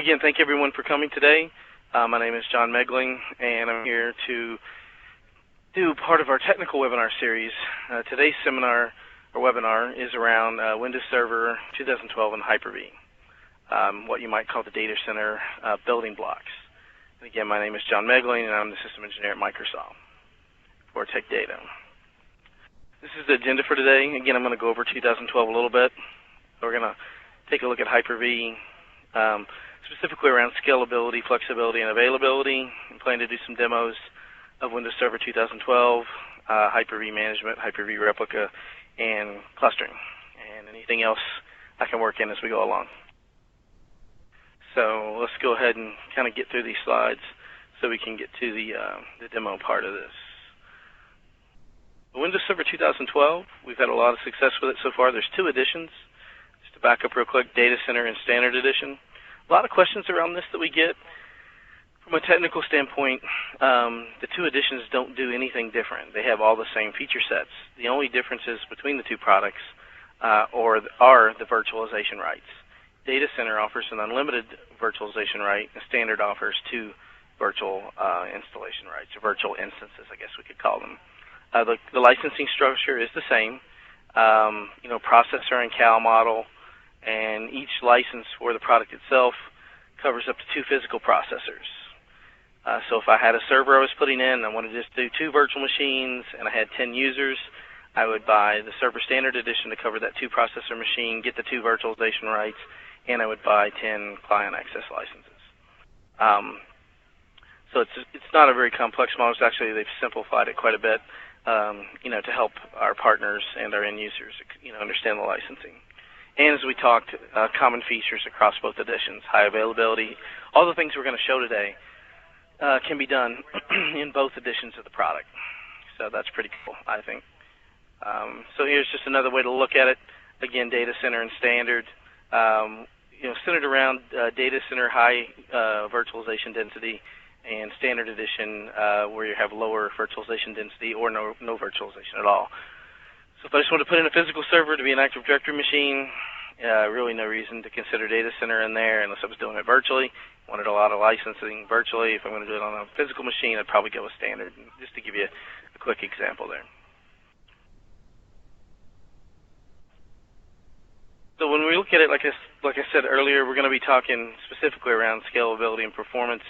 again, thank everyone for coming today. My name is John Megling, and I'm here to do part of our technical webinar series. Today's seminar or webinar is around Windows Server 2012 and Hyper-V, what you might call the data center building blocks. And again, my name is John Megling, and I'm the system engineer at Microsoft for Tech Data. This is the agenda for today. Again, I'm going to go over 2012 a little bit. We're going to take a look at Hyper-V, specifically around scalability, flexibility, and availability. I'm planning to do some demos of Windows Server 2012, Hyper-V management, Hyper-V replica, and clustering, and anything else I can work in as we go along. So let's go ahead and kind of get through these slides so we can get to the demo part of this. Windows Server 2012, we've had a lot of success with it so far. There's two editions. Just to back up real quick, Data Center and Standard Edition. A lot of questions around this that we get. From a technical standpoint, the two editions don't do anything different. They have all the same feature sets. The only differences between the two products are the virtualization rights. Data Center offers an unlimited virtualization right, and Standard offers two virtual installation rights, or virtual instances, I guess we could call them. The licensing structure is the same, processor and CAL model, and each license for the product itself covers up to 2 physical processors. So if I had a server I was putting in, and I wanted to just do 2 virtual machines, and I had 10 users, I would buy the Server Standard Edition to cover that 2-processor machine, get the 2 virtualization rights, and I would buy 10 client access licenses. So it's not a very complex model. It's actually, they've simplified it quite a bit, to help our partners and our end users, understand the licensing. And as we talked, common features across both editions, high availability, all the things we're going to show today can be done in both editions of the product. So that's pretty cool, I think. So here's just another way to look at it. Again, Data Center and Standard, centered around Data Center high virtualization density, and Standard Edition where you have lower virtualization density or no virtualization at all. So if I just want to put in a physical server to be an Active Directory machine, really no reason to consider Data Center in there unless I was doing it virtually. Wanted a lot of licensing virtually. If I'm going to do it on a physical machine, I'd probably go with Standard, just to give you a quick example there. So when we look at it, like I said earlier, we're going to be talking specifically around scalability and performance,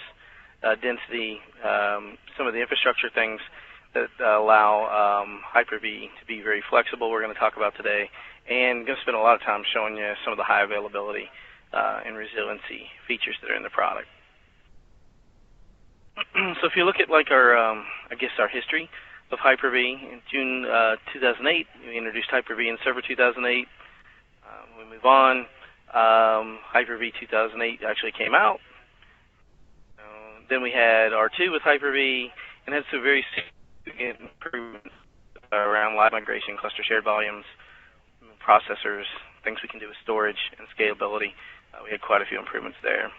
density, some of the infrastructure things that allow Hyper-V to be very flexible, we're going to talk about today, and going to spend a lot of time showing you some of the high availability and resiliency features that are in the product. So if you look at our history of Hyper-V, in June 2008, we introduced Hyper-V in Server 2008. We move on. Hyper-V 2008 actually came out. Then we had R2 with Hyper-V, and had some very significant improvements around live migration, cluster shared volumes, processors, things we can do with storage and scalability. We had quite a few improvements there.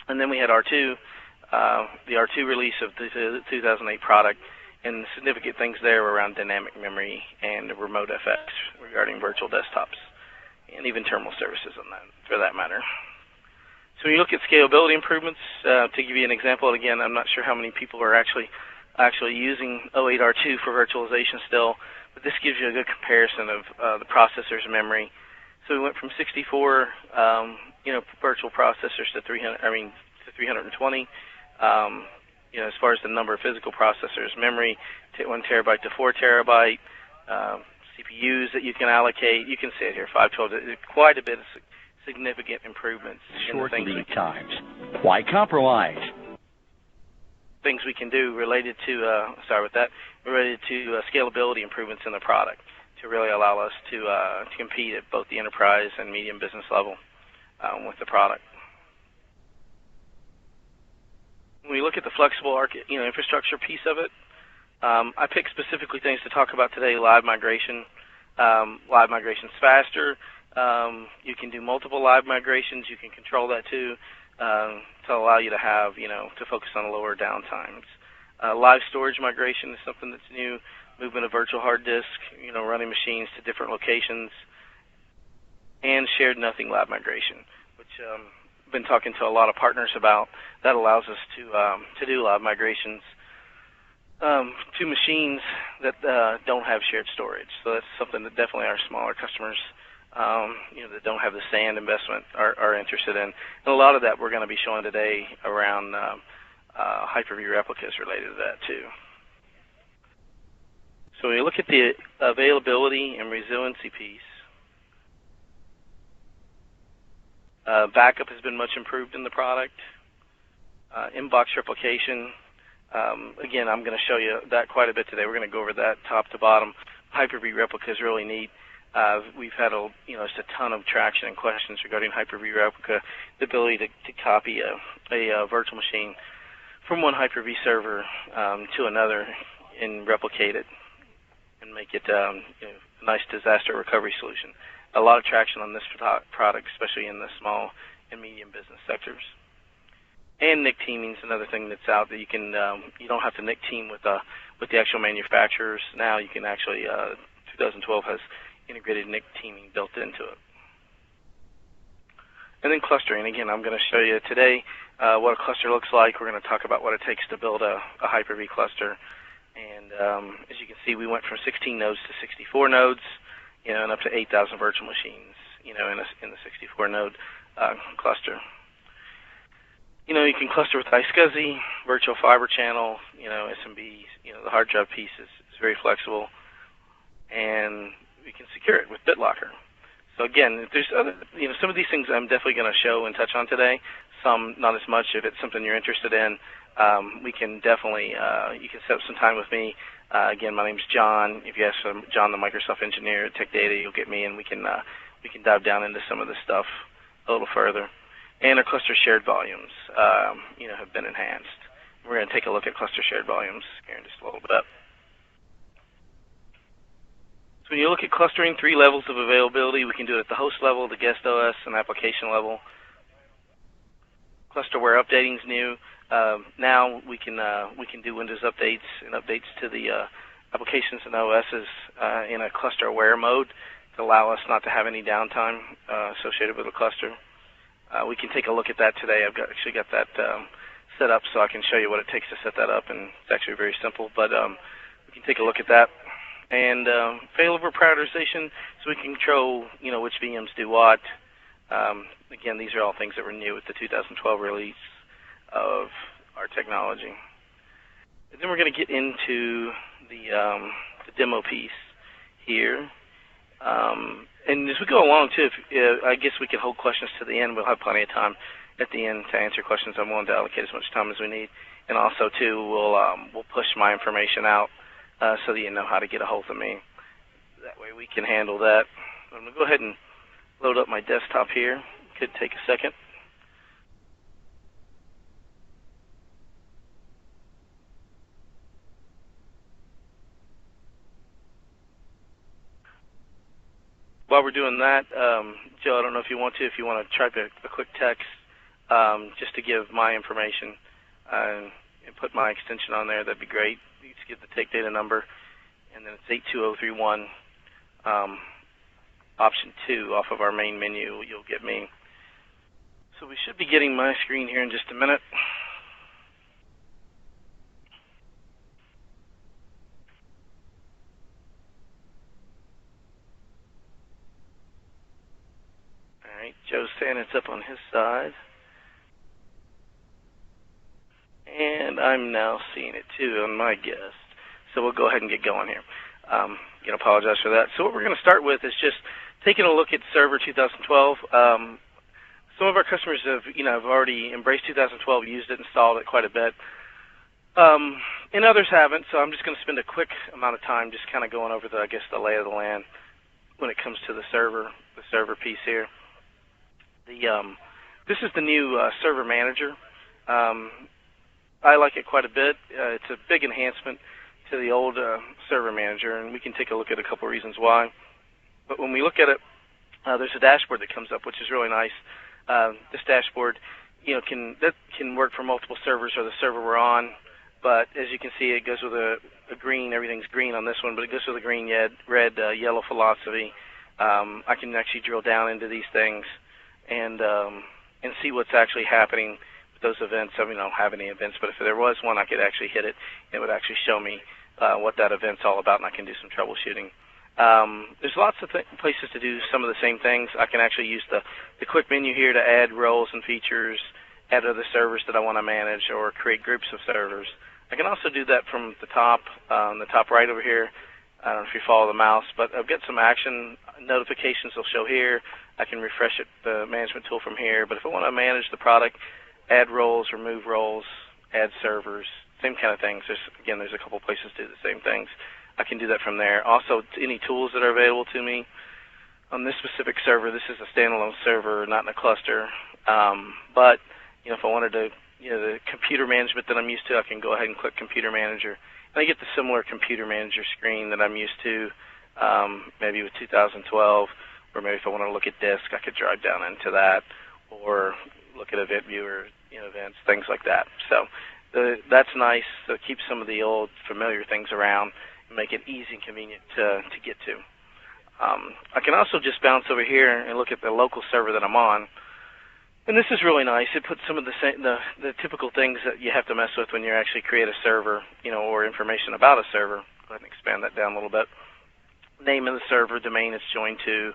And then we had R2, the R2 release of the 2008 product, and the significant things there were around dynamic memory and remote FX regarding virtual desktops, and even terminal services on that, for that matter. So when you look at scalability improvements, to give you an example, and again, I'm not sure how many people are actually using 08 R2 for virtualization still, but this gives you a good comparison of the processor's memory. So we went from 64, virtual processors to 320. As far as the number of physical processors, memory, 1 terabyte to 4 terabyte, CPUs that you can allocate. You can see it here, 512. Quite a bit of significant improvements. Short lead times. Why compromise? Things we can do related to scalability improvements in the product to really allow us to compete at both the enterprise and medium business level with the product. When we look at the flexible infrastructure piece of it, I picked specifically things to talk about today: live migration. Live migration's faster. You can do multiple live migrations. You can control that too to allow you to have, to focus on lower downtimes. Live storage migration is something that's new. Movement of virtual hard disk, running machines to different locations, and shared nothing lab migration, which which I've been talking to a lot of partners about. That allows us to do a lot of migrations to machines that don't have shared storage. So that's something that definitely our smaller customers, that don't have the SAN investment are interested in. And a lot of that we're going to be showing today around Hyper-V replicas related to that too. So when you look at the availability and resiliency piece, backup has been much improved in the product. Inbox replication, again, I'm going to show you that quite a bit today. We're going to go over that top to bottom. Hyper-V replica is really neat. We've had just a ton of traction and questions regarding Hyper-V replica, the ability to copy a virtual machine from one Hyper-V server to another and replicate it and make it a nice disaster recovery solution. A lot of traction on this product, especially in the small and medium business sectors. And NIC teaming is another thing that's out that you can you don't have to NIC team with the actual manufacturers. Now you can actually 2012 has integrated NIC teaming built into it. And then clustering. Again, I'm going to show you today what a cluster looks like. We're going to talk about what it takes to build a Hyper-V cluster. And as you can see, we went from 16 nodes to 64 nodes, and up to 8,000 virtual machines, in the 64 node cluster. You can cluster with iSCSI, virtual fiber channel, SMBs. The hard drive piece is very flexible, and we can secure it with BitLocker. So again, if there's other, some of these things I'm definitely going to show and touch on today. Some not as much. If it's something you're interested in, we can definitely you can set up some time with me. Again, my name's John. If you ask for John, the Microsoft engineer at Tech Data, you'll get me, and we can dive down into some of this stuff a little further. And our cluster shared volumes, have been enhanced. We're going to take a look at cluster shared volumes here in just a little bit. So when you look at clustering, 3 levels of availability. We can do it at the host level, the guest OS, and application level. Clusterware updating is new. Now we can do Windows updates and updates to the applications and OSs in a cluster aware mode to allow us not to have any downtime associated with a cluster. We can take a look at that today. I've actually got that set up so I can show you what it takes to set that up, and it's actually very simple, but we can take a look at that. And failover prioritization, so we can control, which VMs do what. Again, these are all things that were new with the 2012 release of our technology. And then we're going to get into the demo piece here. And as we go along, too, I guess we can hold questions to the end. We'll have plenty of time at the end to answer questions. I'm willing to allocate as much time as we need. And also, too, we'll push my information out so that you know how to get a hold of me. That way we can handle that. I'm going to go ahead and load up my desktop here. Could take a second. While we're doing that, Joe, I don't know if you want to type a quick text just to give my information and put my extension on there, that'd be great. You just give the Take Data number, and then it's 82031, option 2 off of our main menu. You'll get me. So we should be getting my screen here in just a minute. Joe's saying it's up on his side. And I'm now seeing it too on my guest. So we'll go ahead and get going here. Apologize for that. So what we're going to start with is just taking a look at Server 2012. Some of our customers have already embraced 2012, used it, installed it quite a bit. And others haven't, so I'm just going to spend a quick amount of time just kind of going over the lay of the land when it comes to the server piece here. This is the new Server Manager. I like it quite a bit. It's a big enhancement to the old Server Manager, and we can take a look at a couple reasons why. But when we look at it, there's a dashboard that comes up, which is really nice. This dashboard, can work for multiple servers or the server we're on. But as you can see, it goes with a green. Everything's green on this one, but it goes with a green, red, yellow philosophy. I can actually drill down into these things and and see what's actually happening with those events. I mean, I don't have any events, but if there was one, I could actually hit it. It would actually show me what that event's all about, and I can do some troubleshooting. There's lots of places to do some of the same things. I can actually use the quick menu here to add roles and features, add other servers that I want to manage, or create groups of servers. I can also do that from the top, on the top right over here. I don't know if you follow the mouse, but I've got some action notifications will show here. I can refresh it, the management tool from here. But if I want to manage the product, add roles, remove roles, add servers, same kind of things. There's a couple places to do the same things. I can do that from there. Also, any tools that are available to me. On this specific server, this is a standalone server, not in a cluster. But if I wanted to, the computer management that I'm used to, I can go ahead and click Computer Manager. And I get the similar Computer Manager screen that I'm used to, maybe with 2012, or maybe if I want to look at disk, I could drive down into that, or look at Event Viewer, events, things like that. So that's nice to keep some of the old familiar things around and make it easy and convenient to get to. I can also just bounce over here and look at the local server that I'm on. And this is really nice. It puts some of the typical things that you have to mess with when you actually create a server, or information about a server. Go ahead and expand that down a little bit. Name of the server, domain it's joined to,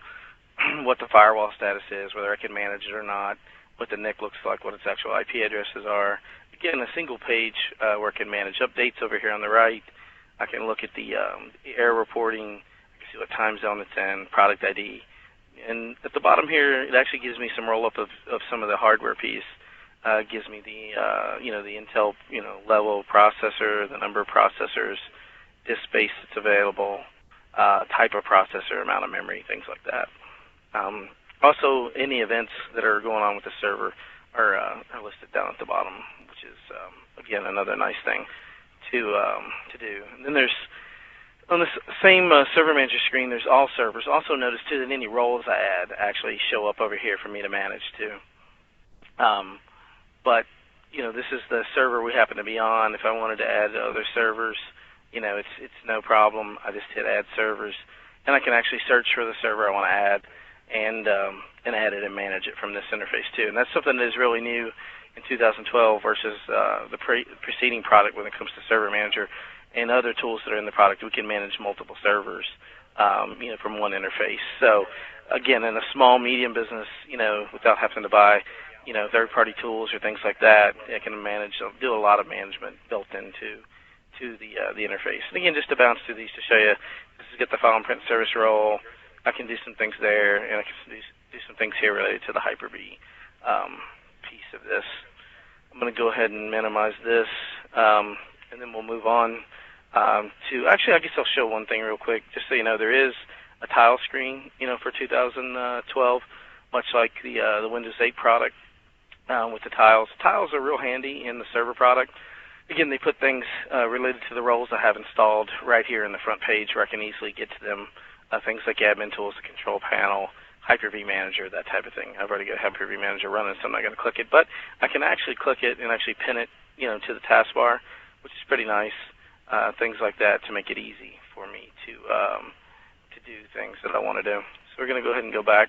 what the firewall status is, whether I can manage it or not, what the NIC looks like, what its actual IP addresses are. Again, a single page where I can manage updates over here on the right. I can look at the error reporting. I can see what time zone it's in, product ID. And at the bottom here, it actually gives me some roll-up of some of the hardware piece. It gives me the the Intel level processor, the number of processors, disk space that's available, type of processor, amount of memory, things like that. Also, any events that are going on with the server are listed down at the bottom, which is again another nice thing to do. And then there's on this same Server Manager screen, there's all servers. Also notice, too, that any roles I add actually show up over here for me to manage, too. But, this is the server we happen to be on. If I wanted to add other servers, it's no problem. I just hit Add Servers, and I can actually search for the server I want to add and add it and manage it from this interface, too. And that's something that is really new in 2012 versus the preceding product when it comes to Server Manager. And other tools that are in the product, we can manage multiple servers, from one interface. So, again, in a small, medium business, without having to buy, third-party tools or things like that, I can do a lot of management built into the interface. And again, just to bounce through these to show you, this is get the file and print service role. I can do some things there, and I can do some things here related to the Hyper-V piece of this. I'm going to go ahead and minimize this, and then we'll move on. Actually, I guess I'll show one thing real quick, just so you know, there is a tile screen, for 2012, much like the Windows 8 product with the tiles. Tiles are real handy in the server product. Again, they put things related to the roles I have installed right here in the front page where I can easily get to them. Things like admin tools, the control panel, Hyper-V Manager, that type of thing. I've already got Hyper-V Manager running, so I'm not going to click it, but I can actually click it and actually pin it, to the taskbar, which is pretty nice. Things like that to make it easy for me to do things that I want to do. So we're going to go ahead and go back.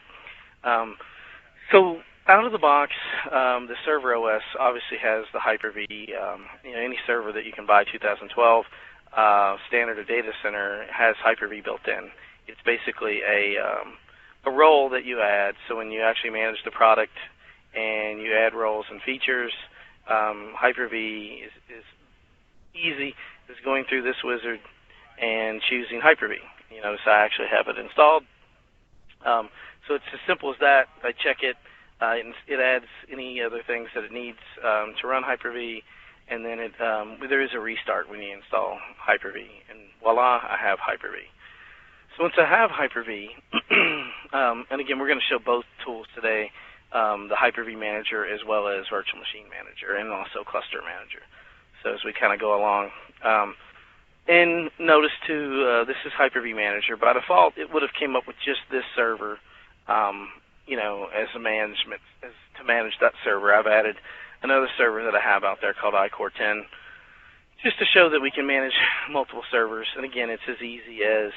So out of the box, the server OS obviously has the Hyper-V. Any server that you can buy 2012, standard or data center, has Hyper-V built in. It's basically a role that you add. So when you actually manage the product and you add roles and features, Hyper-V is easy. Is going through this wizard and choosing Hyper-V. So I actually have it installed. So it's as simple as that. I check it. It adds any other things that it needs to run Hyper-V, and then there is a restart when you install Hyper-V, and voila, I have Hyper-V. So once I have Hyper-V, and again, we're going to show both tools today, the Hyper-V Manager as well as Virtual Machine Manager and also Cluster Manager. So as we kind of go along, and notice too, this is Hyper-V Manager. By default, it would have came up with just this server, as a management, to manage that server. I've added another server that I have out there called iCore 10, just to show that we can manage multiple servers. And again, it's as easy as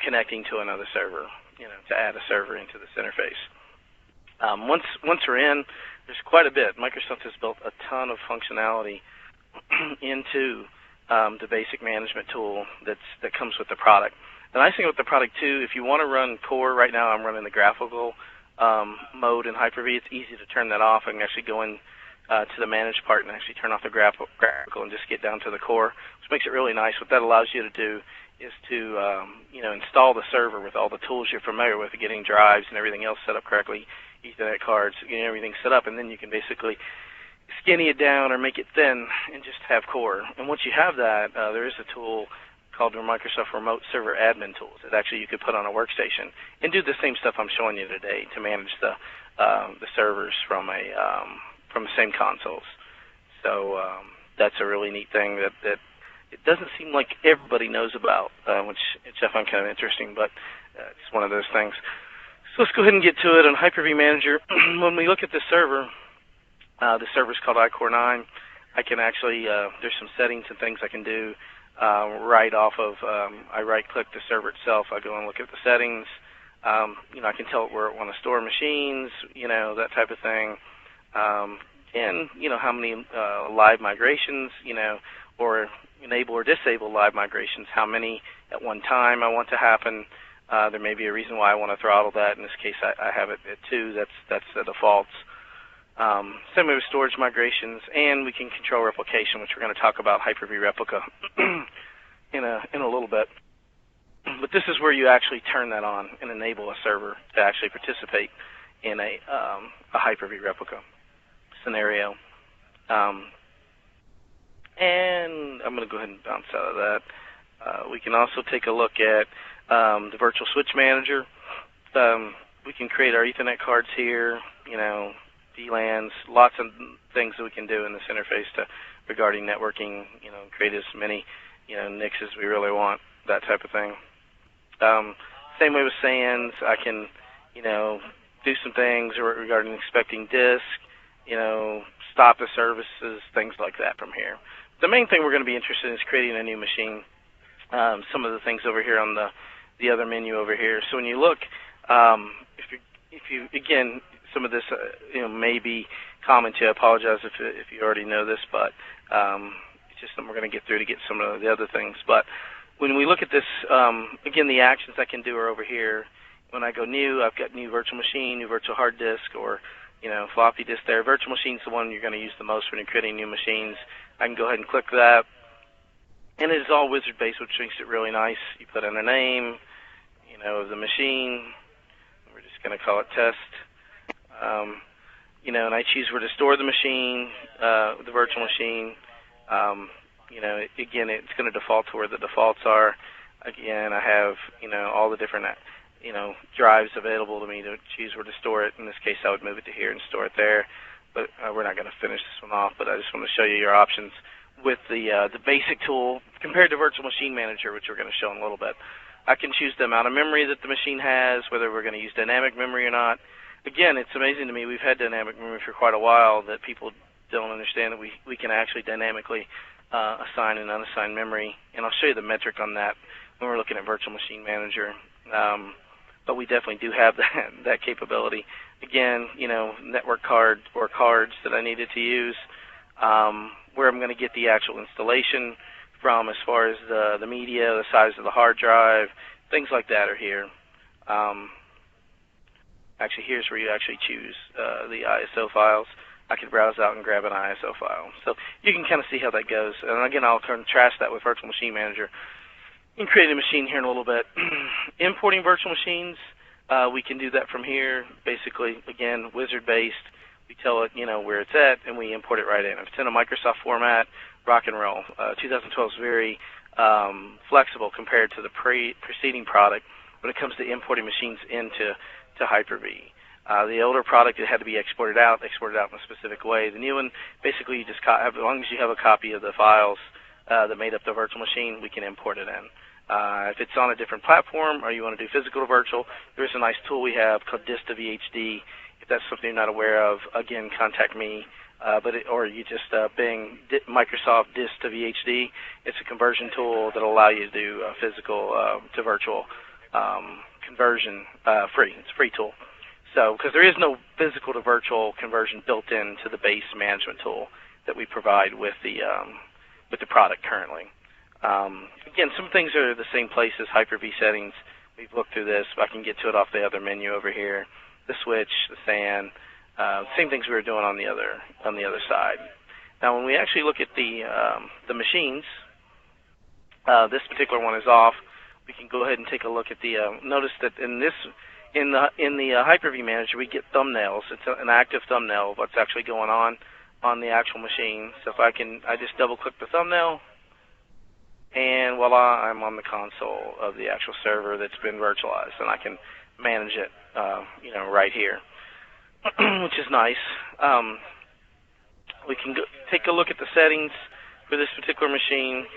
connecting to another server, to add a server into this interface. Once we're in, there's quite a bit. Microsoft has built a ton of functionality into the basic management tool that comes with the product. The nice thing with the product too, if you want to run core, right now I'm running the graphical mode in Hyper-V. It's easy to turn that off. I can actually go in to the manage part and actually turn off the graphical and just get down to the core, which makes it really nice. What that allows you to do is to install the server with all the tools you're familiar with, getting drives and everything else set up correctly, Ethernet cards, getting everything set up, and then you can basically skinny it down or make it thin and just have core. And once you have that, there is a tool called the Microsoft Remote Server Admin Tools that actually you could put on a workstation and do the same stuff I'm showing you today to manage the servers from the same consoles. So that's a really neat thing that it doesn't seem like everybody knows about, which I find kind of interesting, but it's one of those things. So let's go ahead and get to it on Hyper-V Manager. When we look at the server's called iCore 9. I can actually, there's some settings and things I can do right off of, I right-click the server itself. I go and look at the settings. I can tell it where I want to store machines, that type of thing. And, how many live migrations, or enable or disable live migrations, how many at one time I want to happen. There may be a reason why I want to throttle that. In this case, I have it at 2. That's the defaults. Same way with storage migrations, and we can control replication, which we're going to talk about Hyper-V Replica in a little bit. But this is where you actually turn that on and enable a server to actually participate in a Hyper-V Replica scenario. And I'm going to go ahead and bounce out of that. We can also take a look at the Virtual Switch Manager. We can create our Ethernet cards here, VLANs, lots of things that we can do in this interface regarding networking, create as many, NICs as we really want, that type of thing. Same way with SANs, I can, do some things regarding inspecting disk, stop the services, things like that from here. The main thing we're going to be interested in is creating a new machine. Some of the things over here on the other menu over here. So when you look, if you again, some of this may be common to you. I apologize if you already know this, but it's just something we're going to get through to get some of the other things. But when we look at this, again, the actions I can do are over here. When I go new, I've got new virtual machine, new virtual hard disk, or floppy disk there. Virtual machine's the one you're going to use the most when you're creating new machines. I can go ahead and click that. And it is all wizard-based, which makes it really nice. You put in a name, of the machine. We're just going to call it test. And I choose where to store the machine, the virtual machine. Again, it's going to default to where the defaults are. Again, I have, all the different, drives available to me to choose where to store it. In this case, I would move it to here and store it there. But we're not going to finish this one off, but I just want to show you your options with the basic tool compared to Virtual Machine Manager, which we're going to show in a little bit. I can choose the amount of memory that the machine has, whether we're going to use dynamic memory or not. Again, it's amazing to me. We've had dynamic memory for quite a while that people don't understand that we can actually dynamically assign and unassign memory. And I'll show you the metric on that when we're looking at Virtual Machine Manager. But we definitely do have that capability. Again, network card or cards that I needed to use, where I'm going to get the actual installation from as far as the media, the size of the hard drive, things like that are here. Actually, here's where you actually choose the ISO files. I can browse out and grab an ISO file. So you can kind of see how that goes. And again, I'll contrast that with Virtual Machine Manager and create a machine here in a little bit. Importing virtual machines, we can do that from here. Basically, again, wizard-based. We tell it, where it's at, and we import it right in. If it's in a Microsoft format, rock and roll. 2012 is very flexible compared to the preceding product when it comes to importing machines into Hyper-V. The older product, it had to be exported out in a specific way. The new one, basically, you just as long as you have a copy of the files that made up the virtual machine, we can import it in. If it's on a different platform or you want to do physical to virtual, there's a nice tool we have called Disk to VHD. If that's something you're not aware of, again, contact me. Or you just bing Microsoft Disk to VHD. It's a conversion tool that will allow you to do physical to virtual conversion free. It's a free tool. So, because there is no physical to virtual conversion built into the base management tool that we provide with the product currently. Again, some things are the same place as Hyper-V settings. We've looked through this, but I can get to it off the other menu over here. The switch, the SAN, same things we were doing on the other side. Now, when we actually look at the machines, this particular one is off. We can go ahead and take a look at the. Notice that in the Hyper-V Manager, we get thumbnails. It's an active thumbnail of what's actually going on the actual machine. So if I just double-click the thumbnail, and voila, I'm on the console of the actual server that's been virtualized, and I can manage it, right here, which is nice. We can take a look at the settings for this particular machine.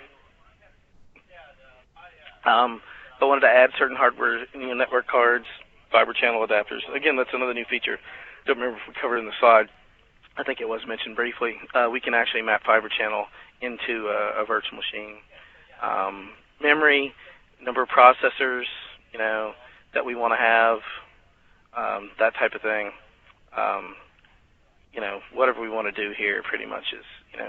If I wanted to add certain hardware, network cards, fiber channel adapters. Again, that's another new feature. Don't remember if we covered it in the slide. I think it was mentioned briefly. We can actually map fiber channel into a virtual machine. Memory, number of processors, that we want to have, that type of thing. Whatever we want to do here pretty much is,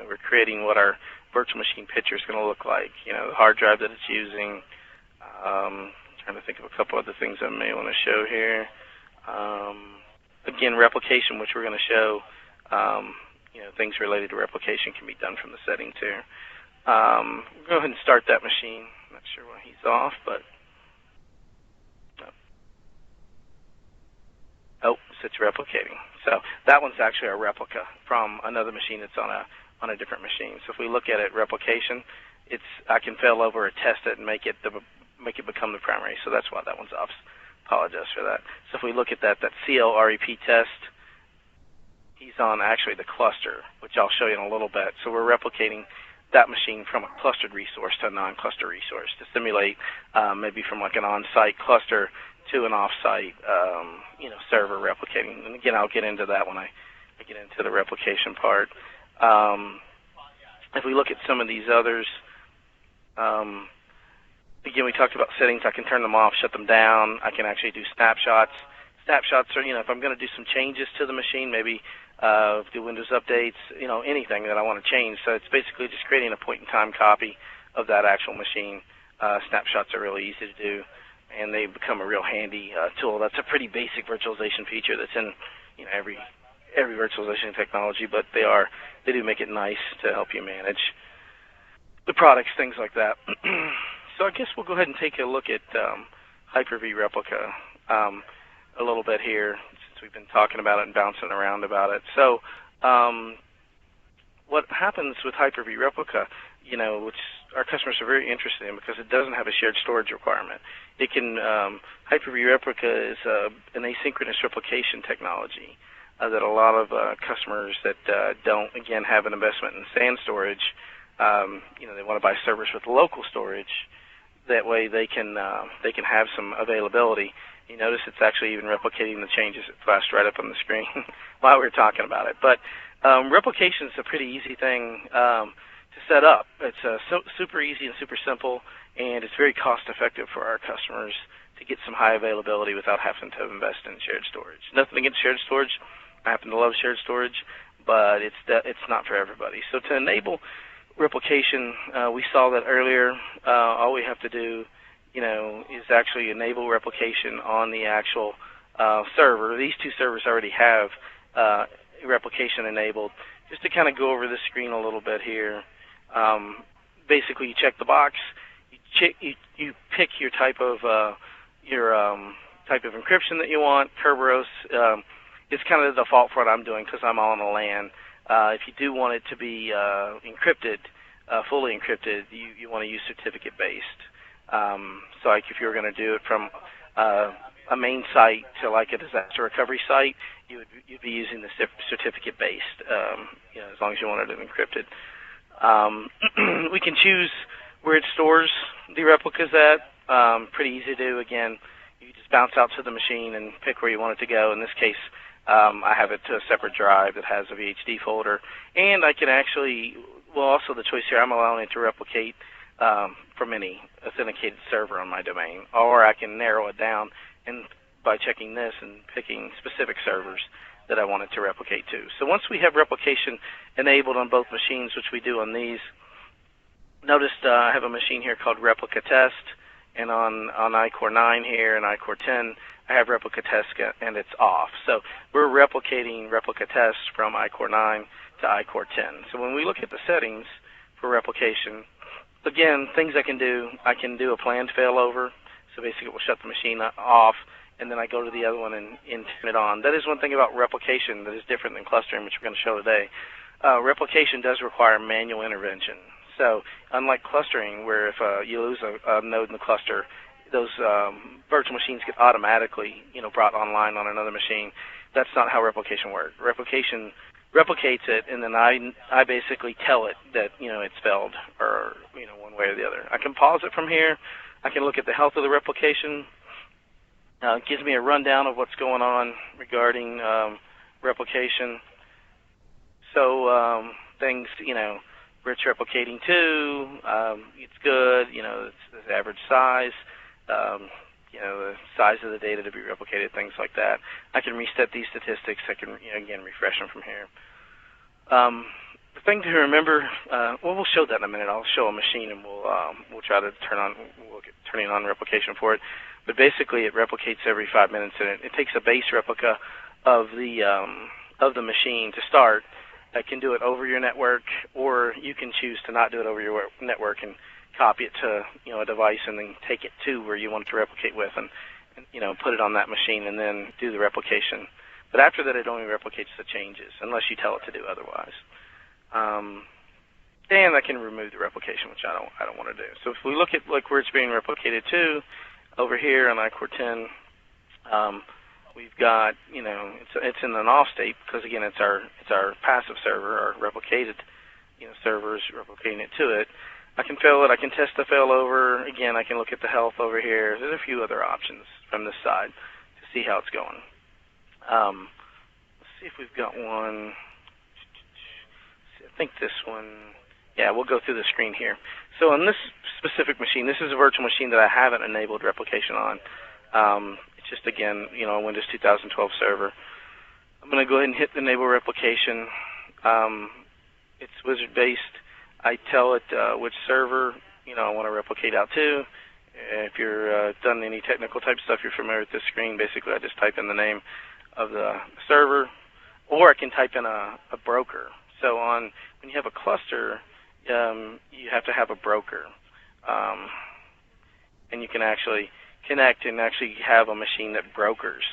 we're creating what our virtual machine picture is going to look like. The hard drive that it's using. Trying to think of a couple other things I may want to show here. Again, replication, which we're going to show. Things related to replication can be done from the settings here. We'll go ahead and start that machine. Not sure why he's off, but it's replicating. So that one's actually a replica from another machine that's on a different machine. So if we look at it, replication, I can fail over or test it and make it become the primary. So that's why that one's off. Apologize for that. So if we look at that CLREP test, he's on actually the cluster, which I'll show you in a little bit. So we're replicating that machine from a clustered resource to a non-cluster resource to simulate maybe from like an on-site cluster to an off-site server replicating. And again, I'll get into that when I get into the replication part. If we look at some of these others, again, we talked about settings. I can turn them off, shut them down. I can actually do snapshots. Snapshots are, if I'm going to do some changes to the machine, maybe do Windows updates, anything that I want to change. So it's basically just creating a point-in-time copy of that actual machine. Snapshots are really easy to do, and they become a real handy tool. That's a pretty basic virtualization feature that's in every virtualization technology, but they do make it nice to help you manage the products, things like that. So I guess we'll go ahead and take a look at Hyper-V Replica a little bit here, since we've been talking about it and bouncing around about it. So what happens with Hyper-V Replica, which our customers are very interested in because it doesn't have a shared storage requirement. It can Hyper-V Replica is an asynchronous replication technology that a lot of customers that don't, again, have an investment in SAN storage, they want to buy servers with local storage. That way they can have some availability. You notice it's actually even replicating the changes. It flashed right up on the screen while we were talking about it. But replication is a pretty easy thing to set up. It's super easy and super simple, and it's very cost-effective for our customers to get some high availability without having to invest in shared storage. Nothing against shared storage. I happen to love shared storage, but it's not for everybody. So to enable replication, we saw that earlier. All we have to do, is actually enable replication on the actual server. These two servers already have replication enabled. Just to kind of go over the screen a little bit here, basically you check the box, you pick your type of encryption that you want. Kerberos is kind of the default for what I'm doing because I'm on a LAN. If you do want it to be encrypted, fully encrypted, you want to use certificate-based. So like if you were going to do it from a main site to like a disaster recovery site, you'd be using the certificate-based, as long as you wanted it encrypted. We can choose where it stores the replicas at. Pretty easy to do. Again, you just bounce out to the machine and pick where you want it to go. In this case, I have it to a separate drive that has a VHD folder, and I can actually, also the choice here, I'm allowing it to replicate from any authenticated server on my domain, or I can narrow it down and by checking this and picking specific servers that I wanted to replicate to. So once we have replication enabled on both machines, which we do on these, notice I have a machine here called Replica Test, and on iCore 9 here and iCore 10, I have Replica Test and it's off. So we're replicating Replica Test from iCore 9 to iCore 10. So when we look at the settings for replication, again, things I can do a planned failover. So basically it will shut the machine off, and then I go to the other one and turn it on. That is one thing about replication that is different than clustering, which we're going to show today. Replication does require manual intervention. So unlike clustering, where if you lose a node in the cluster, those virtual machines get automatically brought online on another machine. That's not how replication works. Replication replicates it, and then I basically tell it that it's failed, or one way or the other. I can pause it from here. I can look at the health of the replication. It gives me a rundown of what's going on regarding replication. So things, where it's replicating to, it's good. It's the average size. The size of the data to be replicated, things like that. I can reset these statistics. I can, again, refresh them from here. The thing to remember, we'll show that in a minute. I'll show a machine, and we'll try to look at turning on replication for it. But basically, it replicates every 5 minutes, and it takes a base replica of the machine to start. It can do it over your network, or you can choose to not do it over your network and copy it to a device and then take it to where you want it to replicate with, and put it on that machine and then do the replication. But after that, it only replicates the changes unless you tell it to do otherwise. And I can remove the replication, which I don't want to do. So if we look at where it's being replicated to, over here on iCore 10, we've got it's in an off state because again it's our passive server, our replicated servers replicating it to it. I can fail it. I can test the failover. Again, I can look at the health over here. There's a few other options from this side to see how it's going. Let's see if we've got one. I think this one. Yeah, we'll go through the screen here. So on this specific machine, this is a virtual machine that I haven't enabled replication on. It's just, again, a Windows 2012 server. I'm going to go ahead and hit enable replication. It's wizard-based. I tell it which server I want to replicate out to. If you're done any technical type stuff, you're familiar with this screen. Basically, I just type in the name of the server, or I can type in a broker. So when you have a cluster, you have to have a broker, and you can actually connect and actually have a machine that brokers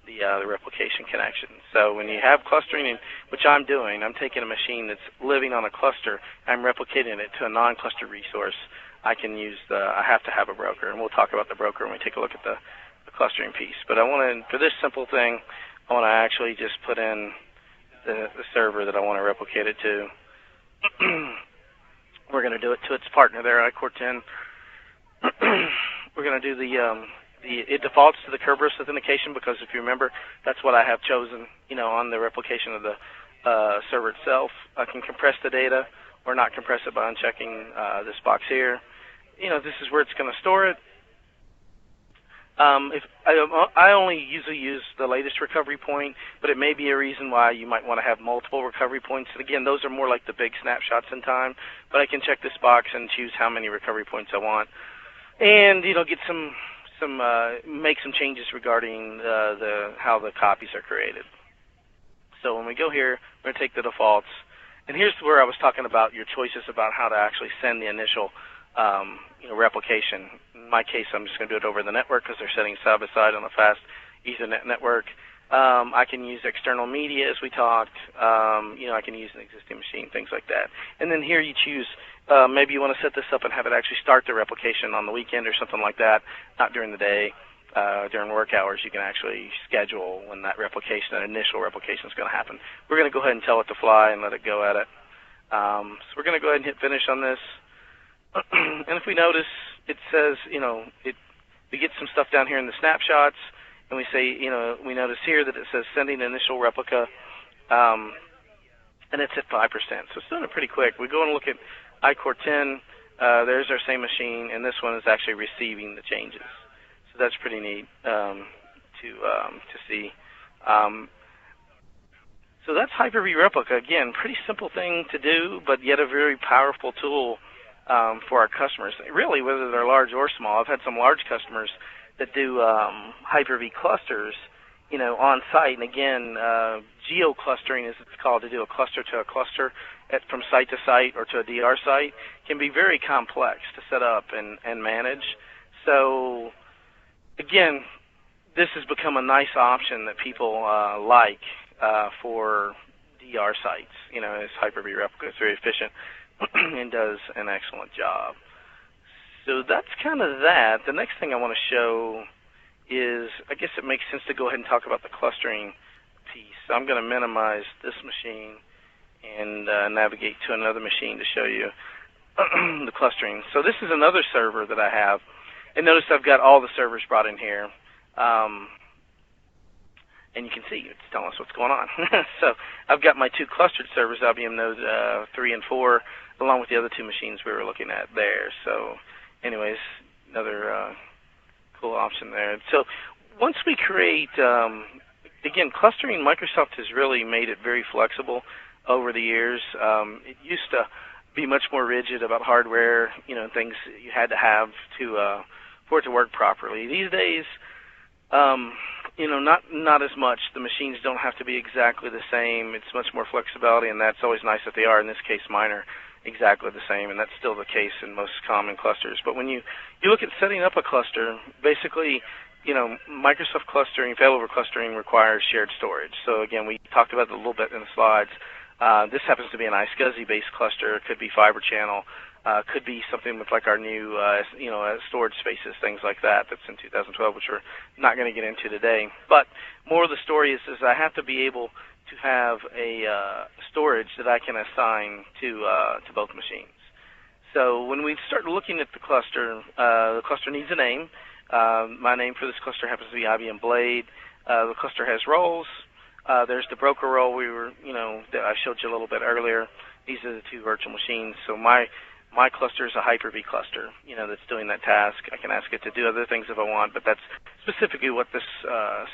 the replication connection. So when you have clustering, which I'm doing, I'm taking a machine that's living on a cluster, I'm replicating it to a non-cluster resource. I have to have a broker, and we'll talk about the broker when we take a look at the clustering piece. But for this simple thing, I want to actually just put in the server that I want to replicate it to. We're going to do it to its partner there, iCore 10. We're going to do it defaults to the Kerberos authentication because if you remember, that's what I have chosen, on the replication of the server itself. I can compress the data or not compress it by unchecking this box here. This is where it's going to store it. I only usually use the latest recovery point, but it may be a reason why you might want to have multiple recovery points. And again, those are more like the big snapshots in time, but I can check this box and choose how many recovery points I want, and get make some changes regarding how the copies are created. So when we go here, we're going to take the defaults, and here's where I was talking about your choices about how to actually send the initial replication. In my case, I'm just going to do it over the network because they're setting side by side on a fast Ethernet network. I can use external media as we talked. I can use an existing machine, things like that. And then here you choose, maybe you want to set this up and have it actually start the replication on the weekend or something like that, not during the day. During work hours, you can actually schedule when that initial replication is going to happen. We're going to go ahead and tell it to fly and let it go at it. So we're going to go ahead and hit finish on this. And if we notice, it says, we get some stuff down here in the snapshots, and we say, we notice here that it says sending initial replica, and it's at 5%. So it's doing it pretty quick. We go and look at iCore 10. There's our same machine, and this one is actually receiving the changes. So that's pretty neat. to see. So that's Hyper-V Replica. Again, pretty simple thing to do, but yet a very powerful tool for our customers. Really, whether they're large or small. I've had some large customers that do Hyper-V clusters, on site. And again, geo-clustering, as it's called, to do a cluster to a cluster from site to site or to a DR site, can be very complex to set up and manage. So, again, this has become a nice option that people like for DR sites. As Hyper-V Replica. It's very efficient and does an excellent job. So that's kind of that. The next thing I want to show is, I guess it makes sense to go ahead and talk about the clustering piece. So I'm going to minimize this machine and navigate to another machine to show you the clustering. So this is another server that I have. And notice I've got all the servers brought in here. And you can see it's telling us what's going on. So I've got my two clustered servers, IBM Node 3 and 4, along with the other two machines we were looking at there. So anyways, another cool option there. So once we create, again, clustering, Microsoft has really made it very flexible over the years. It used to be much more rigid about hardware, things you had to have for it to work properly. These days, not as much. The machines don't have to be exactly the same. It's much more flexibility, and that's always nice that they are. In this case, mine are exactly the same, and that's still the case in most common clusters. But when you look at setting up a cluster, basically, Microsoft clustering, failover clustering requires shared storage. So again, we talked about it a little bit in the slides. This happens to be an iSCSI-based cluster. It could be fiber channel. Could be something with like our new, storage spaces, things like that. That's in 2012, which we're not going to get into today. But more of the story is I have to be able to have a storage that I can assign to both machines. So when we start looking at the cluster needs a name. My name for this cluster happens to be IBM Blade. The cluster has roles. There's the broker role that I showed you a little bit earlier. These are the two virtual machines. So my cluster is a Hyper-V cluster, that's doing that task. I can ask it to do other things if I want, but that's specifically what this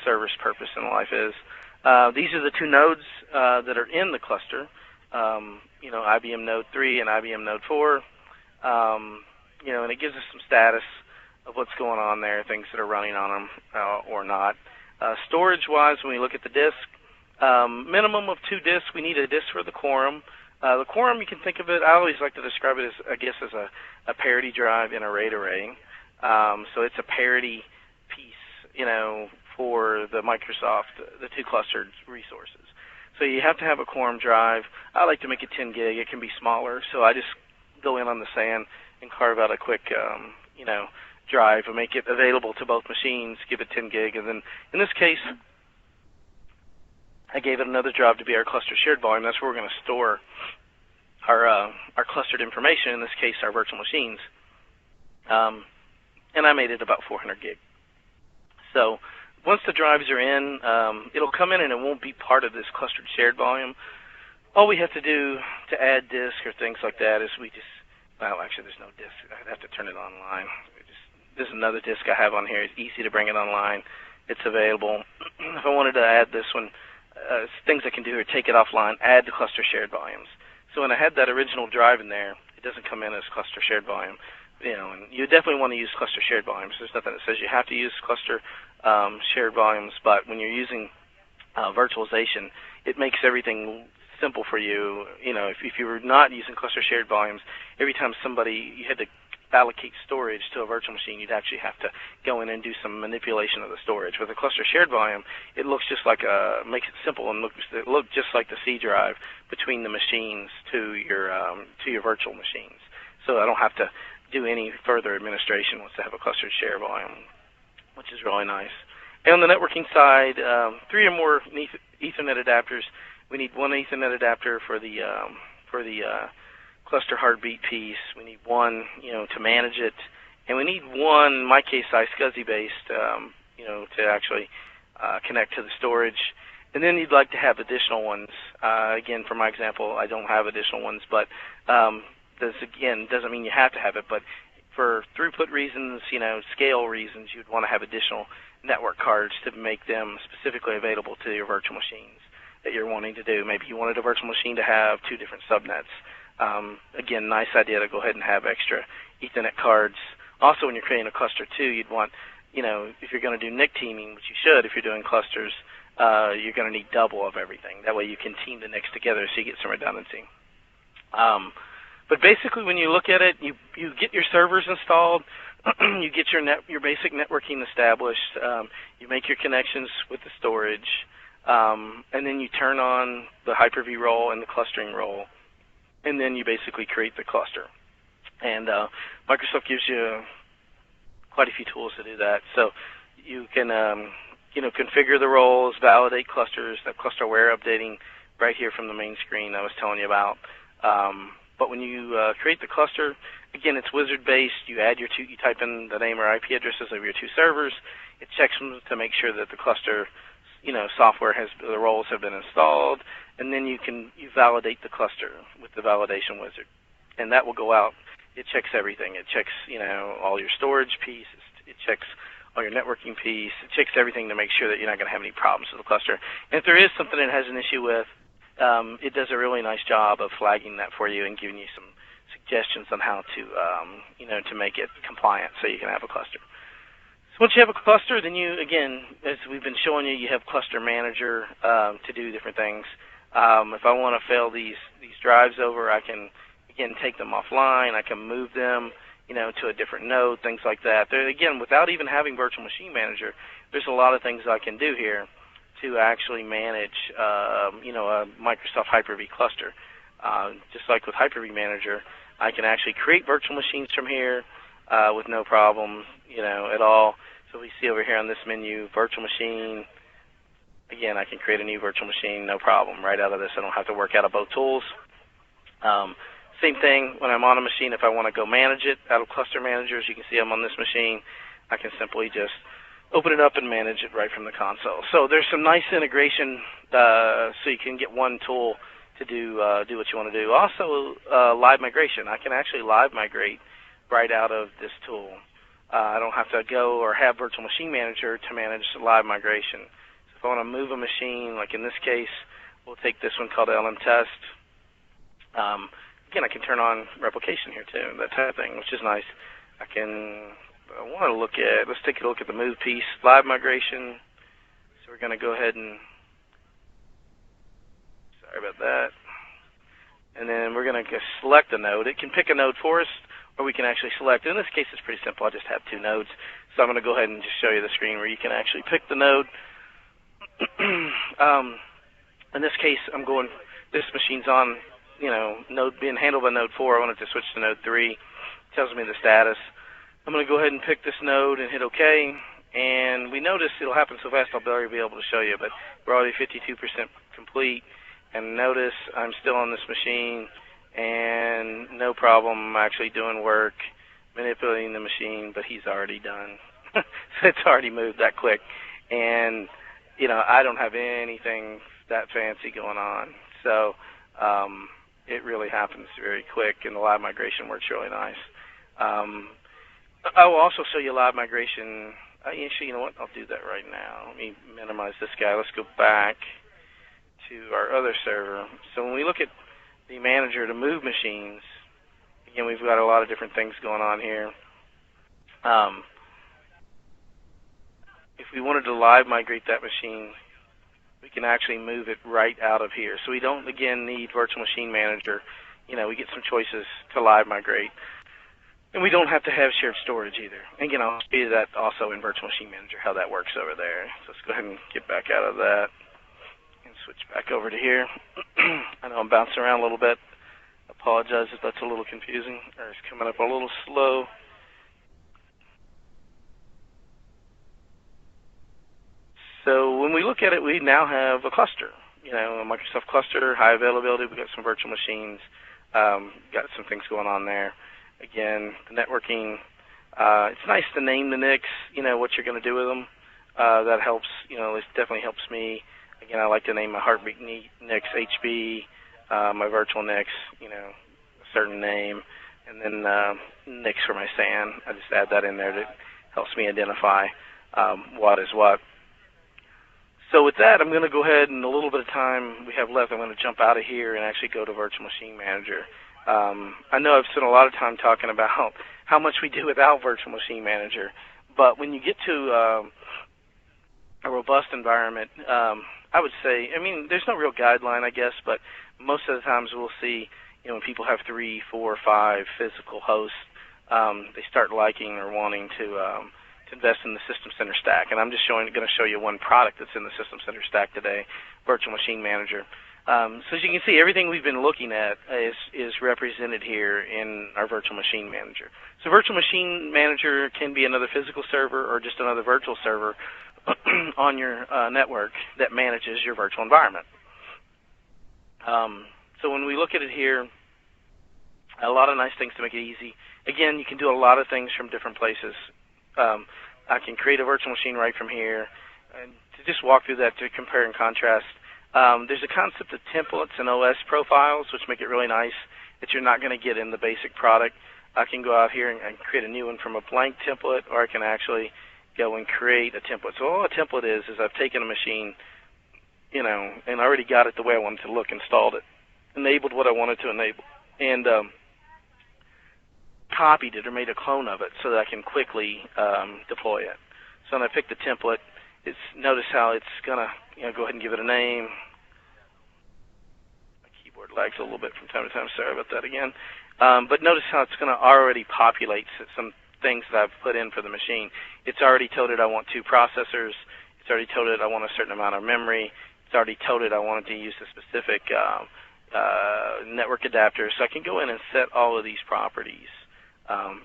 server's purpose in life is. These are the two nodes that are in the cluster, IBM Node 3 and IBM Node 4, and it gives us some status of what's going on there, things that are running on them or not. Storage-wise, when we look at the disk, minimum of 2 disks. We need a disk for the quorum. The quorum, you can think of it, I always like to describe it as, as a parity drive in a RAID array. So it's a parity piece, for the Microsoft, the two clustered resources. So you have to have a quorum drive. I like to make it 10 gig. It can be smaller. So I just go in on the SAN and carve out a quick, drive and make it available to both machines, give it 10 gig. And then in this case, I gave it another drive to be our cluster shared volume. That's where we're going to store our clustered information, in this case our virtual machines. And I made it about 400 gig. So once the drives are in, it'll come in and it won't be part of this clustered shared volume. All we have to do to add disk or things like that is actually there's no disk. I'd have to turn it online. There's another disk I have on here. It's easy to bring it online. It's available. If I wanted to add this one, things I can do are take it offline, add the cluster shared volumes. So when I had that original drive in there, it doesn't come in as cluster shared volume. And you definitely want to use cluster shared volumes. There's nothing that says you have to use cluster shared volumes, but when you're using virtualization, it makes everything simple for you. If you were not using cluster shared volumes, every time you had to allocate storage to a virtual machine, you'd actually have to go in and do some manipulation of the storage. With a cluster shared volume, it looks just like makes it simple and look just like the C drive between the machines to your virtual machines. So I don't have to do any further administration once I have a clustered share volume, which is really nice. And on the networking side, 3 or more Ethernet adapters. We need one Ethernet adapter for the cluster heartbeat piece. We need one, to manage it, and we need one, in my case, iSCSI-based, to actually connect to the storage. And then you'd like to have additional ones. Again, for my example, I don't have additional ones, but this again doesn't mean you have to have it. But for throughput reasons, scale reasons, you'd want to have additional network cards to make them specifically available to your virtual machines that you're wanting to do. Maybe you wanted a virtual machine to have 2 different subnets. Again, nice idea to go ahead and have extra Ethernet cards. Also, when you're creating a cluster too, you'd want, if you're going to do NIC teaming, which you should if you're doing clusters, you're going to need double of everything. That way you can team the NICs together so you get some redundancy. But basically, when you look at it, you get your servers installed, you get your basic networking established, you make your connections with the storage, and then you turn on the Hyper-V role and the clustering role, and then you basically create the cluster. And Microsoft gives you quite a few tools to do that. So you can configure the roles, validate clusters, that cluster aware updating right here from the main screen I was telling you about. But when you create the cluster, again, it's wizard-based. You type in the name or IP addresses of your 2 servers. It checks them to make sure that the cluster, software the roles have been installed, and then you validate the cluster with the validation wizard, and that will go out. It checks everything. It checks, all your storage pieces. It checks all your networking piece. It checks everything to make sure that you're not going to have any problems with the cluster. And if there is something it has an issue with, it does a really nice job of flagging that for you and giving you some suggestions on how to, to make it compliant so you can have a cluster. So once you have a cluster, then you, again, as we've been showing you, you have Cluster Manager to do different things. If I want to fail these drives over, I can, again, take them offline. I can move them, to a different node, things like that. Again, without even having Virtual Machine Manager, there's a lot of things I can do here to actually manage, a Microsoft Hyper-V cluster. Just like with Hyper-V Manager, I can actually create virtual machines from here with no problem, at all. So we see over here on this menu, virtual machine. Again, I can create a new virtual machine, no problem, right out of this. I don't have to work out of both tools. Same thing when I'm on a machine. If I want to go manage it out of Cluster Managers, you can see I'm on this machine. I can simply just open it up and manage it right from the console. So there's some nice integration so you can get one tool to do what you want to do. Also, live migration. I can actually live migrate right out of this tool. I don't have to go or have Virtual Machine Manager to manage live migration. So if I want to move a machine, like in this case, we'll take this one called LM Test. Again, I can turn on replication here too, that type of thing, which is nice. I want to look at, let's take a look at the move piece, live migration. So we're going to go ahead and, sorry about that. And then we're going to select a node. It can pick a node for us, or we can actually select. In this case, it's pretty simple. I just have 2 nodes. So I'm going to go ahead and just show you the screen where you can actually pick the node. In this case, I'm going, this machine's on, node being handled by node 4. I wanted to switch to node 3. It tells me the status. I'm going to go ahead and pick this node and hit OK. And we notice it'll happen so fast I'll barely be able to show you, but we're already 52% complete. And notice I'm still on this machine, and no problem. I'm actually doing work, manipulating the machine, but he's already done. So it's already moved that quick. And, I don't have anything that fancy going on. So it really happens very quick, and the live migration works really nice. I will also show you live migration. Actually, you know what? I'll do that right now. Let me minimize this guy. Let's go back to our other server. So when we look at the manager to move machines, again, we've got a lot of different things going on here. If we wanted to live migrate that machine, we can actually move it right out of here. So we don't, again, need Virtual Machine Manager. We get some choices to live migrate. And we don't have to have shared storage either. Again, I'll show you that also in Virtual Machine Manager, how that works over there. So let's go ahead and get back out of that and switch back over to here. I know I'm bouncing around a little bit. I apologize if that's a little confusing or it's coming up a little slow. So when we look at it, we now have a cluster. A Microsoft cluster, high availability. We've got some virtual machines. Got some things going on there. Again, the networking, it's nice to name the NICs, what you're going to do with them. That helps, it definitely helps me. Again, I like to name my heartbeat NICs HB, my virtual NICs, a certain name. and then NICs for my SAN. I just add that in there that helps me identify what is what. So with that, I'm going to go ahead, and a little bit of time we have left, I'm going to jump out of here and actually go to Virtual Machine Manager. I know I've spent a lot of time talking about how much we do without Virtual Machine Manager, but when you get to a robust environment, I would say, I mean, there's no real guideline, I guess, but most of the times we'll see, when people have 3, 4, 5 physical hosts, they start liking or wanting to invest in the System Center stack. And I'm just going to show you one product that's in the System Center stack today, Virtual Machine Manager. So as you can see, everything we've been looking at is represented here in our Virtual Machine Manager. So Virtual Machine Manager can be another physical server or just another virtual server on your network that manages your virtual environment. So when we look at it here, a lot of nice things to make it easy. Again, you can do a lot of things from different places. I can create a virtual machine right from here. And to just walk through that to compare and contrast, there's a concept of templates and OS profiles, which make it really nice that you're not going to get in the basic product. I can go out here and create a new one from a blank template, or I can actually go and create a template. So all a template is I've taken a machine, and I already got it the way I wanted to look, installed it, enabled what I wanted to enable, and copied it or made a clone of it so that I can quickly deploy it. So when I pick the template, notice how it's going to go ahead and give it a name. My keyboard lags a little bit from time to time. Sorry about that again. But notice how it's going to already populate some things that I've put in for the machine. It's already told it I want 2 processors. It's already told it I want a certain amount of memory. It's already told it I want it to use a specific network adapter. So I can go in and set all of these properties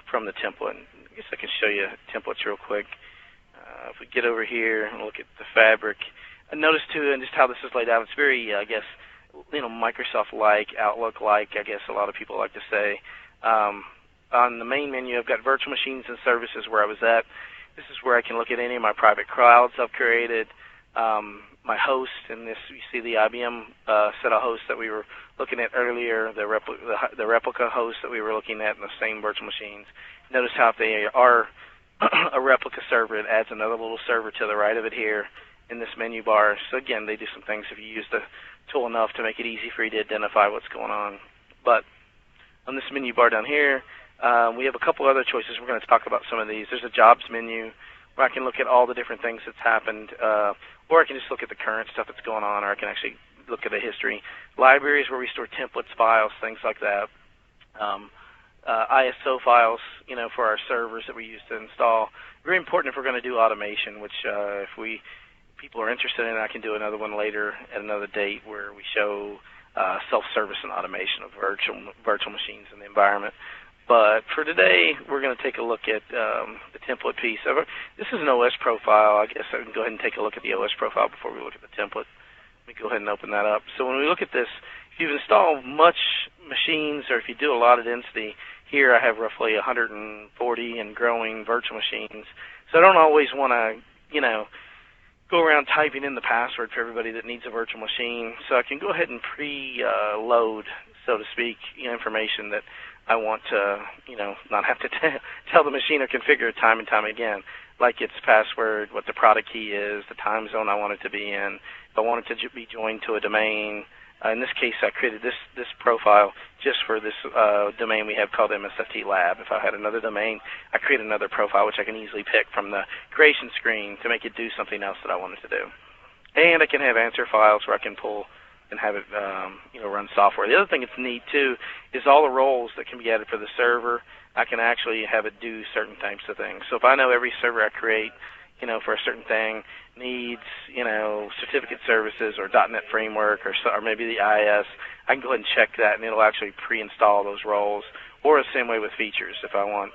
from the template. I guess I can show you templates real quick. If we get over here and look at the fabric, notice too, and just how this is laid out, it's very, I guess, Microsoft-like, Outlook-like, I guess a lot of people like to say. On the main menu, I've got virtual machines and services where I was at. This is where I can look at any of my private clouds I've created, my host, and this you see the IBM set of hosts that we were looking at earlier, the replica hosts that we were looking at in the same virtual machines. Notice how if they are a replica server, it adds another little server to the right of it here in this menu bar. So again, they do some things if you use the tool enough to make it easy for you to identify what's going on. But on this menu bar down here, we have a couple other choices. We're going to talk about some of these. There's a jobs menu where I can look at all the different things that's happened, or I can just look at the current stuff that's going on, or I can actually look at the history. Libraries where we store templates, files, things like that. ISO files, for our servers that we use to install. Very important if we're going to do automation, which if people are interested in, I can do another one later at another date where we show self-service and automation of virtual machines in the environment. But for today, we're going to take a look at the template piece. This is an OS profile. I guess I can go ahead and take a look at the OS profile before we look at the template. Let me go ahead and open that up. So when we look at this, if you've installed much machines or if you do a lot of density, here I have roughly 140 and growing virtual machines. So I don't always want to, go around typing in the password for everybody that needs a virtual machine. So I can go ahead and pre-load, so to speak, information that I want to, not have to tell the machine or configure it time and time again, like its password, what the product key is, the time zone I want it to be in, if I want it to be joined to a domain. In this case, I created this profile just for this domain we have called MSFT Lab. If I had another domain, I create another profile, which I can easily pick from the creation screen to make it do something else that I wanted to do. And I can have answer files where I can pull and have it run software. The other thing that's neat, too, is all the roles that can be added for the server. I can actually have it do certain types of things. So if I know every server I create, for a certain thing needs, certificate services or .NET framework or maybe the IIS, I can go ahead and check that, and it'll actually pre-install those roles. Or the same way with features. If I want,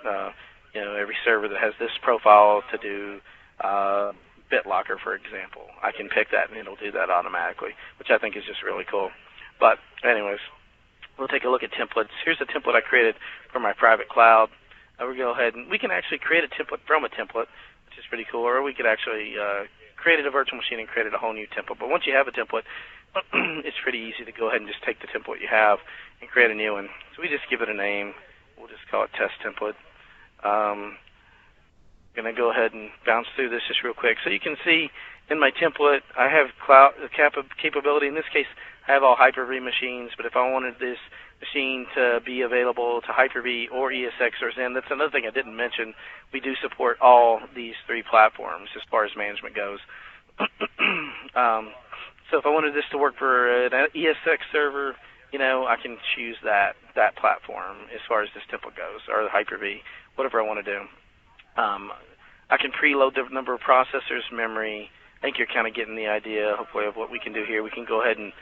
every server that has this profile to do BitLocker, for example, I can pick that, and it'll do that automatically, which I think is just really cool. But anyways, we'll take a look at templates. Here's a template I created for my private cloud. We'll go ahead and we can actually create a template from a template, which is pretty cool, or we could actually create a virtual machine and create a whole new template. But once you have a template, it's pretty easy to go ahead and just take the template you have and create a new one. So we just give it a name. We'll just call it test template. Going to go ahead and bounce through this just real quick. So you can see in my template, I have cloud capability. In this case, I have all Hyper-V machines, but if I wanted this machine to be available to Hyper-V or ESX or Zen, that's another thing I didn't mention. We do support all these three platforms as far as management goes. So if I wanted this to work for an ESX server, I can choose that platform as far as this template goes, or the Hyper-V, whatever I want to do. I can preload the number of processors, memory. I think you're kind of getting the idea, hopefully, of what we can do here. We can go ahead and,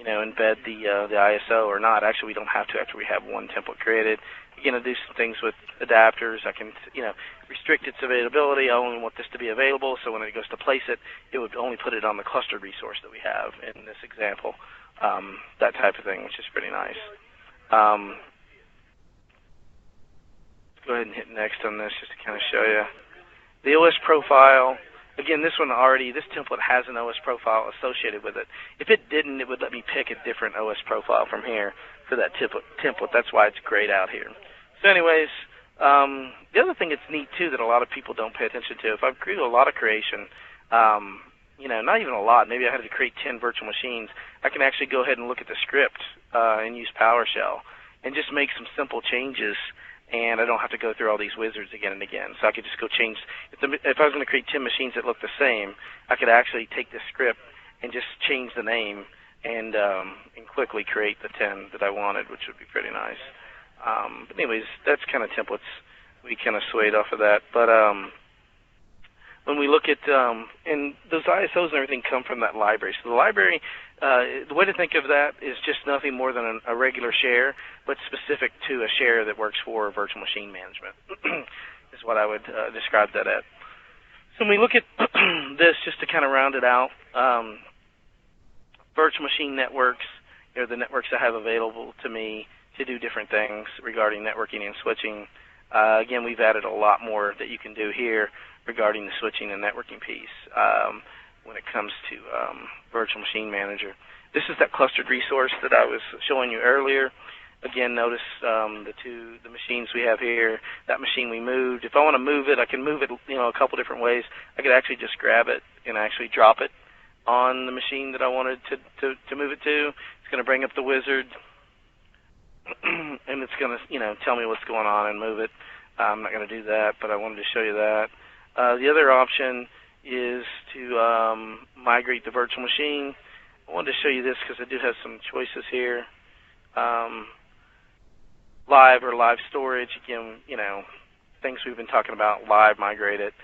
embed the ISO or not. Actually, we don't have to after we have one template created. You're going to do some things with adapters. I can, restrict its availability. I only want this to be available, so when it goes to place it, it would only put it on the clustered resource that we have in this example. That type of thing, which is pretty nice. Go ahead and hit next on this just to kind of show you. The OS profile, again, this template has an OS profile associated with it. If it didn't, it would let me pick a different OS profile from here for that template. That's why it's grayed out here. So anyways, the other thing that's neat, too, that a lot of people don't pay attention to, if I've created a lot of creation, not even a lot, maybe I had to create 10 virtual machines, I can actually go ahead and look at the script and use PowerShell and just make some simple changes, and I don't have to go through all these wizards again and again. So I could just go change. If I was going to create 10 machines that look the same, I could actually take this script and just change the name and quickly create the 10 that I wanted, which would be pretty nice. But anyways, that's kind of templates. We kind of swayed off of that. But when we look at, and those ISOs and everything come from that library. So the library, the way to think of that is just nothing more than a regular share, but specific to a share that works for virtual machine management, is what I would describe that at. So when we look at this, just to kind of round it out, virtual machine networks, the networks I have available to me to do different things regarding networking and switching. Again, we've added a lot more that you can do here regarding the switching and networking piece when it comes to Virtual Machine Manager. This is that clustered resource that I was showing you earlier. Again, notice the machines we have here, that machine we moved. If I want to move it, I can move it a couple different ways. I could actually just grab it and actually drop it on the machine that I wanted to move it to. It's going to bring up the wizard, and it's going to tell me what's going on and move it. I'm not going to do that, but I wanted to show you that. The other option is to migrate the virtual machine. I wanted to show you this because I do have some choices here. Live or live storage, again, things we've been talking about, live, migrate it.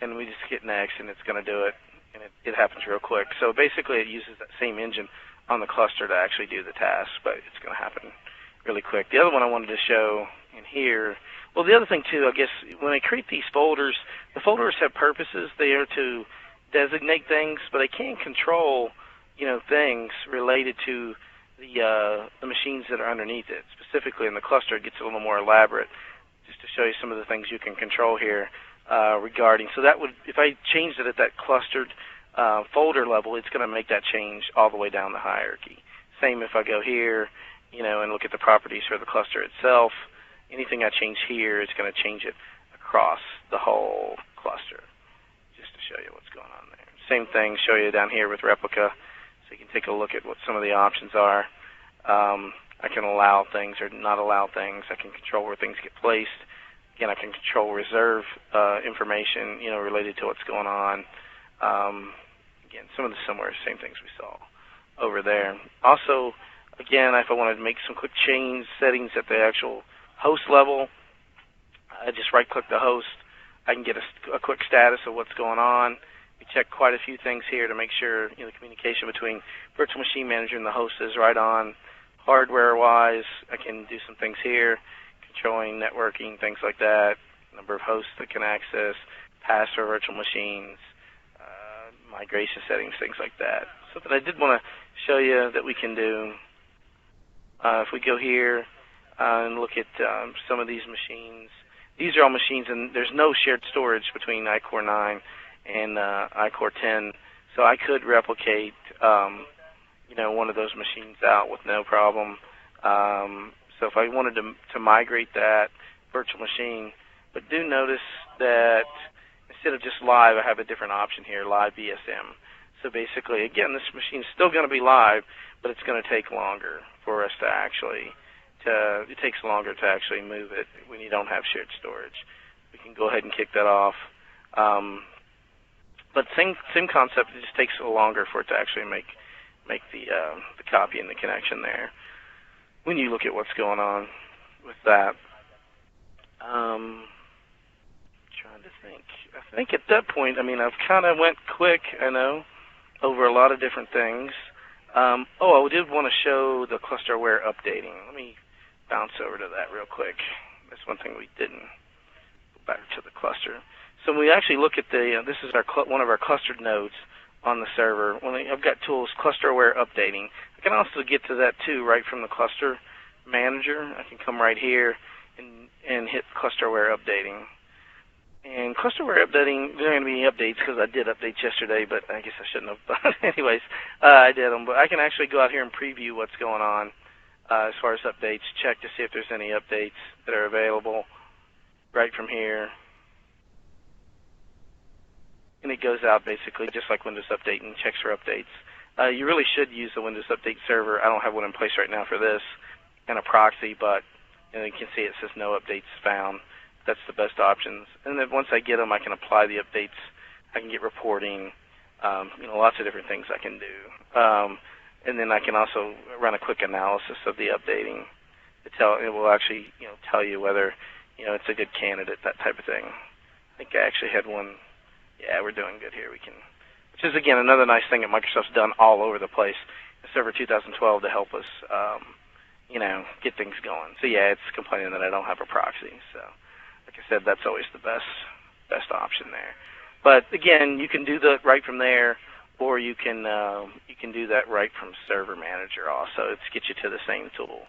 And we just hit next, and it's going to do it, and it happens real quick. So basically it uses that same engine on the cluster to actually do the task, but it's going to happen really quick. The other one I wanted to show in here, well, the other thing, too, I guess, when I create these folders, the folders have purposes. They are to designate things, but I can't control, things related to the machines that are underneath it. Specifically in the cluster, it gets a little more elaborate, just to show you some of the things you can control here regarding. So that would, if I changed it at that clustered folder level, it's going to make that change all the way down the hierarchy. Same if I go here, and look at the properties for the cluster itself. Anything I change here, it's going to change it across the whole cluster, just to show you what's going on there. Same thing, show you down here with replica, so you can take a look at what some of the options are. I can allow things or not allow things. I can control where things get placed. Again, I can control reserve information, related to what's going on. Again, some of the same things we saw over there. Also, again, if I wanted to make some quick change settings at the actual host level, I just right-click the host. I can get a quick status of what's going on. We check quite a few things here to make sure the communication between Virtual Machine Manager and the host is right on. Hardware-wise, I can do some things here, controlling networking, things like that, number of hosts that can access, pass for virtual machines, migration settings, things like that. Something I did want to show you that we can do, if we go here and look at some of these machines, these are all machines, and there's no shared storage between iCore 9 and iCore 10, so I could replicate one of those machines out with no problem. So if I wanted to migrate that virtual machine, but do notice that instead of just live, I have a different option here, live BSM. So basically, again, this machine is still going to be live, but it's going to take longer for us to actually, it takes longer to actually move it when you don't have shared storage. We can go ahead and kick that off. But same concept, it just takes a little longer for it to actually make the copy and the connection there when you look at what's going on with that. Trying to think. I think at that point, I mean, I've kind of went quick, I know, over a lot of different things. I did want to show the cluster-aware updating. Let me bounce over to that real quick. That's one thing we didn't. Go back to the cluster. So when we actually look at this is one of our clustered nodes on the server. When I've got tools, cluster-aware updating. I can also get to that too right from the cluster manager. I can come right here and hit cluster-aware updating. And cluster-aware updating, there are going to be updates because I did updates yesterday, but I guess I shouldn't have. But anyways, I did them. But I can actually go out here and preview what's going on as far as updates, check to see if there's any updates that are available right from here. And it goes out basically just like Windows Update and checks for updates. You really should use the Windows Update server. I don't have one in place right now for this, and a proxy, but you can see it says no updates found. That's the best options. And then once I get them, I can apply the updates. I can get reporting, lots of different things I can do. And then I can also run a quick analysis of the updating. It will actually tell you whether it's a good candidate, that type of thing. I think I actually had one. Yeah, we're doing good here. Which is again another nice thing that Microsoft's done all over the place. The Server 2012 to help us, get things going. So yeah, it's complaining that I don't have a proxy. So, like I said, that's always the best option there. But again, you can do that right from there, or you can do that right from Server Manager also. It's get you to the same tool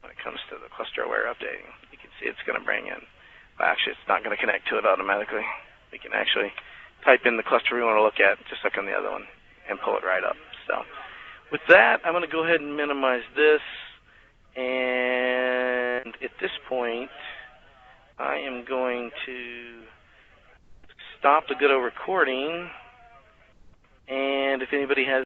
when it comes to the cluster-aware updating. You can see it's going to bring in. Well, actually, it's not going to connect to it automatically. We can actually type in the cluster we want to look at, just like on the other one, and pull it right up. So with that, I'm going to go ahead and minimize this. And at this point, I am going to stop the good old recording. And if anybody has